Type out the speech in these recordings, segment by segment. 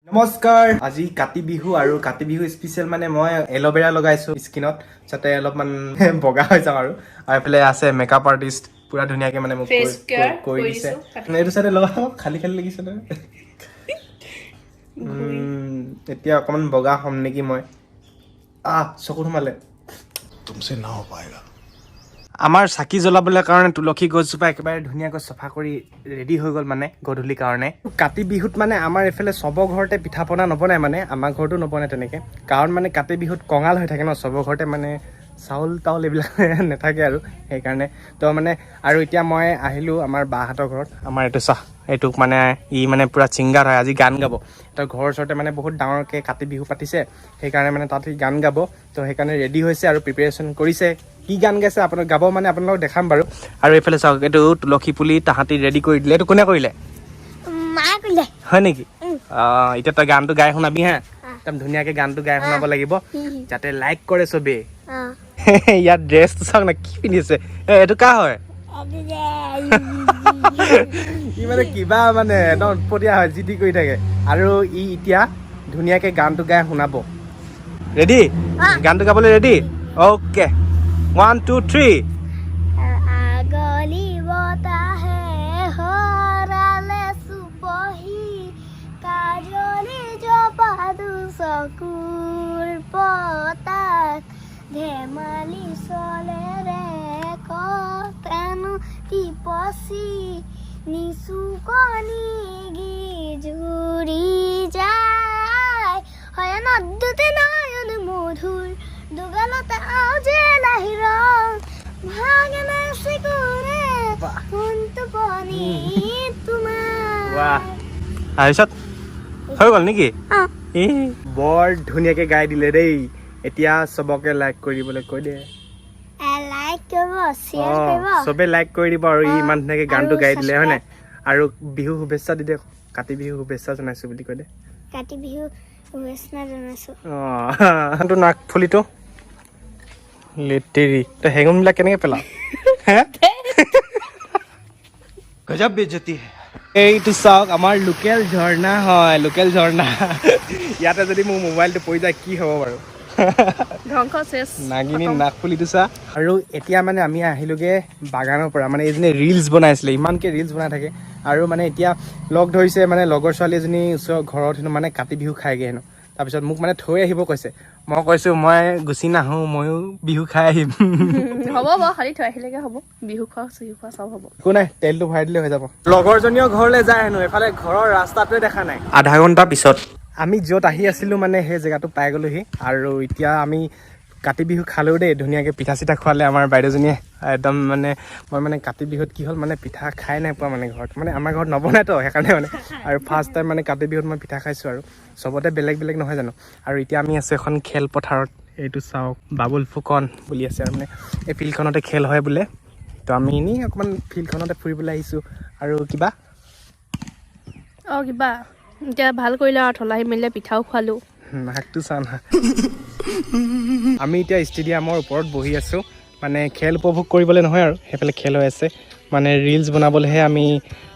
নমস্কাৰ আজি কাতি বিহু আৰু কাতি বিহু স্পেশাল মানে মই এল'ভেৰা লগাইছো স্কিনত যাতে অলপমান বগা হৈ যাওঁ আৰু এফালে আছে মেকআপ আৰ্টিষ্ট পুৰা ধুনীয়াকে মানে মোক কৰি দিছে এইটো চাইডে লগাও খালি লাগিছে না এতিয়া অকমান বগা হম নেকি মই চকু সোমালে তুমছে না হৈ পাएगा আমাৰ চাকি জ্বলাবলৈ কাৰণে তুলসী গছজোপা একেবাৰে ধুনীয়াকৈ চফা কৰি ৰেডি হৈ গ'ল মানে গধূলি কাৰণে কাতি বিহুত মানে আমাৰ এফালে চবৰ ঘৰতে পিঠা পনা নবনায় মানে আমাৰ ঘৰতো নবনায় তেনেকৈ কাৰণ মানে কাতি বিহুত কঙাল হৈ থাকে ন চবৰ ঘৰতে মানে চাউল তাউল এইবিলাক নাথাকে আৰু সেইকাৰণে তো মানে আৰু এতিয়া মই আহিলোঁ আমাৰ বাহঁতৰ ঘৰত আমাৰ এইটো চাহ এইটোক মানে ই মানে পুৰা ছিংগাৰ হয় আজি গান গাব তো ঘৰৰ ওচৰতে মানে বহুত ডাঙৰকৈ কাতি বিহু পাতিছে সেইকাৰণে মানে তাত গান গাব তো সেইকাৰণে ৰেডি হৈছে আৰু প্ৰিপেৰেশ্যন কৰিছে কি গান গাইছে আপোনাক গাব মানে আপোনালোকক দেখাম বাৰু আৰু এইফালে চাওক এইটো তুলসী পুলি তাহাঁতি ৰেডি কৰি দিলে এইটো কোনে কৰিলে হয় নেকি এতিয়া তই গানটো গাই শুনাবি হা একদম ধুনীয়াকৈ গানটো গাই শুনাব লাগিব যাতে লাইক কৰে চবেই ইয়াত ড্ৰেছটো চাওক না কি পিন্ধিছে এইটো কাৰ হয় ই মানে কিবা মানে একদম উৎপতীয়া হয় যি টি কৰি থাকে আৰু ই এতিয়া ধুনীয়াকৈ গানটো গাই শুনাব ৰেডি গানটো গাবলৈ ৰেডি অ'কে 1 2 3 আগলি বতাহে হৰালে সুপহি কাজলি জপাদু চকুৰ পতাত ধেমালি চলেৰে কতেনো টিপচি নিচুকনি গিজুৰি যায় হয় নদুতে নয়ন মধুৰ দুগালতে আজে লাহিৰ ভাগনে সিকুৰে কোনটো পনি তোমাৰ বাহ তাৰপিছত হৈ গ'ল নেকি বৰ ধুনীয়াকৈ গাই দিলে দেই এতিয়া চবকে লাইক কৰিবলৈ কৈ দে লাইক কৰিব শ্বেয়াৰ কৰিব চবে লাইক কৰি দিব আৰু ইমান ধুনীয়াকৈ গানটো গাই দিলে হয় নাই আৰু বিহু শুভেচ্ছা দি দে কাতি বিহু শুভেচ্ছা জনাইছো বুলি কৈ দে কাতি বিহু শুভেচ্ছা জনাইছো তোৰ নাক ফুলিটো লেটেৰি তই হেঙুনবিলাক কেনেকৈ পেলাৱ গজব বেজতি এইটো চাওক আমাৰ লোকেল ঝৰ্ণা হয় লোকেল ঝৰ্ণা ইয়াতে যদি মোৰ মোবাইলটো পৰি যায় কি হ'ব বাৰু নাগিনী নাক ফুলিটো চা আৰু এতিয়া মানে আমি আহিলোগে বাগানৰ পৰা মানে এইজনী ৰিলচ বনাইছিলে ইমানকৈ ৰিলচ বনাই থাকে আৰু মানে এতিয়া লগ ধৰিছে মানে লগৰ ছোৱালী এজনী ওচৰৰ ঘৰত হেনো মানে কাতি বিহু খাইগৈ হেনো তাৰপিছত মোক মানে থৈ আহিব কৈছে মই কৈছোঁ মই গুচি নাহোঁ ময়ো বিহু খাই আহিম হ'ব খালি থৈ আহিলেগে হ'ব বিহু খোৱা চিহু খোৱা চব হ'ব একো নাই তেলটো ভৰাই দিলে হৈ যাব লগৰজনীও ঘৰলৈ যায় হেনো এফালে ঘৰৰ ৰাস্তাটোৱে দেখা নাই আধা ঘণ্টা পিছত আমি য'ত আহি আছিলোঁ মানে সেই জেগাটো পাই গ'লোহি আৰু এতিয়া আমি কাতি বিহু খালেও দেই ধুনীয়াকৈ পিঠা চিঠা খোৱালে আমাৰ বাইদেউজনীয়ে একদম মানে মই মানে কাতি বিহুত কি হ'ল মানে পিঠা খাই নাই পোৱা মানে ঘৰত মানে আমাৰ ঘৰত নবনাইতো সেইকাৰণে মানে আৰু ফাৰ্ষ্ট টাইম মানে কাতি বিহুত মই পিঠা খাইছোঁ আৰু চবতে বেলেগ বেলেগ নহয় জানো আৰু এতিয়া আমি আছোঁ এখন খেলপথাৰত এইটো চাওক বাবুল ফুকন বুলি আছে আৰু মানে এই ফিল্ডখনতে খেল হয় বোলে তো আমি এনেই অকণমান ফিল্ডখনতে ফুৰিবলৈ আহিছোঁ আৰু কিবা কিবা এতিয়া ভাল কৰিলে আৰু থলাহি মেলিলে পিঠাও খোৱালোঁ নাকটো চা না আমি এতিয়া ষ্টেডিয়ামৰ ওপৰত বহি আছোঁ মানে খেল উপভোগ কৰিবলৈ নহয় আৰু সেইফালে খেল হৈ আছে মানে ৰিলচ বনাবলৈহে আমি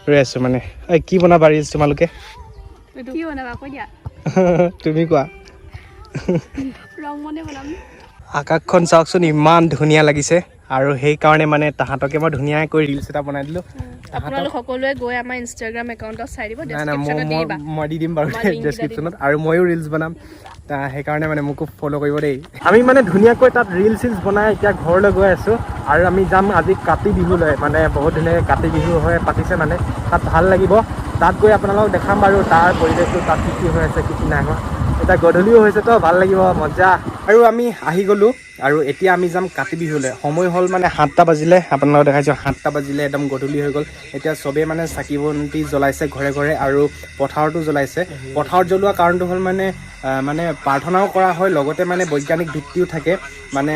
ৰৈ আছোঁ মানে কি বনাবা ৰিলচ তোমালোকে কি বনাবা কৈ দিয়া তুমি কোৱা ৰং মনে বনাম আকাশখন চাওকচোন ইমান ধুনীয়া লাগিছে আৰু সেইকাৰণে মানে তাহাঁতকে মই ধুনীয়াকৈ ৰিলচ এটা বনাই দিলোঁ আপোনালোক সকলোৱে গৈ আমাৰ ইনষ্টাগ্ৰাম একাউণ্টত চাই দিব মই দি দিম বাৰু ডেছক্ৰিপশ্যনত আৰু ময়ো ৰিলচ বনাম সেইকাৰণে মানে মোকো ফ'ল' কৰিব দেই আমি মানে ধুনীয়াকৈ তাত ৰিলচ চিলচ বনাই এতিয়া ঘৰলৈ গৈ আছোঁ আৰু আমি যাম আজি কাতি বিহুলৈ মানে বহুত ধুনীয়াকৈ কাতি বিহু হৈ পাতিছে মানে তাত ভাল লাগিব তাত গৈ আপোনালোকক দেখাম বাৰু তাৰ পৰিৱেশটো তাত কি হৈ আছে কি নাই হোৱা এতিয়া গধূলিও হৈছেতো ভাল লাগিব মজা আৰু আমি আহি গ'লোঁ আৰু এতিয়া আমি যাম কাতি বিহুলৈ সময় হ'ল মানে 7টা বাজিলে আপোনালোকক দেখাইছোঁ 7টা বাজিলে একদম গধূলি হৈ গ'ল এতিয়া চবেই মানে চাকি বন্তি জ্বলাইছে ঘৰে ঘৰে আৰু পথাৰতো জ্বলাইছে পথাৰত জ্বলোৱা কাৰণটো হ'ল মানে প্ৰাৰ্থনাও কৰা হয় লগতে মানে বৈজ্ঞানিক ভিত্তিও থাকে মানে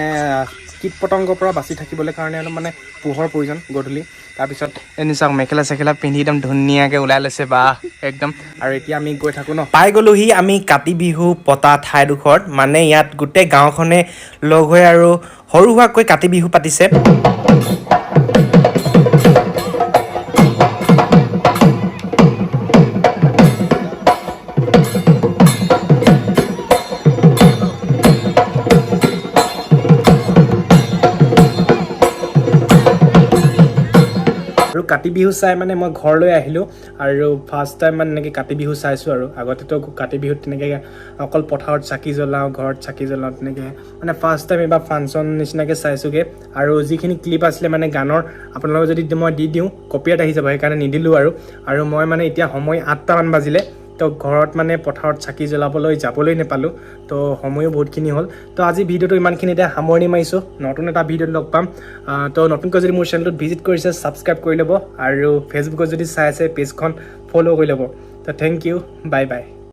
কীট পতংগৰ পৰা বাচি থাকিবলৈ কাৰণে অলপ মানে পোহৰ প্ৰয়োজন গধূলি তাৰপিছত এনে চাওক মেখেলা চেখেলা পিন্ধি একদম ধুনীয়াকৈ ওলাই লৈছে বা একদম আৰু এতিয়া আমি গৈ থাকোঁ ন পাই গ'লোহি আমি কাতি বিহু পতা ঠাইডোখৰত মানে ইয়াত গোটেই গাঁওখনে লগ হৈ আৰু সৰু সুৰাকৈ কাতি বিহু পাতিছে কাতি বিহু চাই মানে মই ঘৰলৈ আহিলোঁ আৰু ফাৰ্ষ্ট টাইম মানে এনেকৈ কাতি বিহু চাইছোঁ আৰু আগতেতো কাতি বিহুত তেনেকৈ অকল পথাৰত চাকি জ্বলাওঁ ঘৰত চাকি জ্বলাওঁ তেনেকৈ মানে ফাৰ্ষ্ট টাইম এইবাৰ ফাংচন নিচিনাকৈ চাইছোঁগৈ আৰু যিখিনি ক্লিপ আছিলে মানে গানৰ আপোনালোকক যদি মই দি দিওঁ কপিয়াত আহি যাব সেইকাৰণে নিদিলোঁ আৰু মই মানে এতিয়া সময় 8টামান বাজিলে তো ঘৰত মানে পথাৰত চাকি জ্বলাবলৈ যাবলৈ নাপালোঁ তো সময়ো বহুতখিনি হ'ল তো আজি ভিডিঅ'টো ইমানখিনিতে সামৰণি মাৰিছোঁ নতুন এটা ভিডিঅ'ত লগ পাম তো নতুনকৈ যদি মোৰ চেনেলটোত ভিজিট কৰিছে ছাবস্ক্ৰাইব কৰি ল'ব আৰু ফেচবুকত যদি চাই আছে পেজখন ফ'ল' কৰি ল'ব তো থেংক ইউ বাই বাই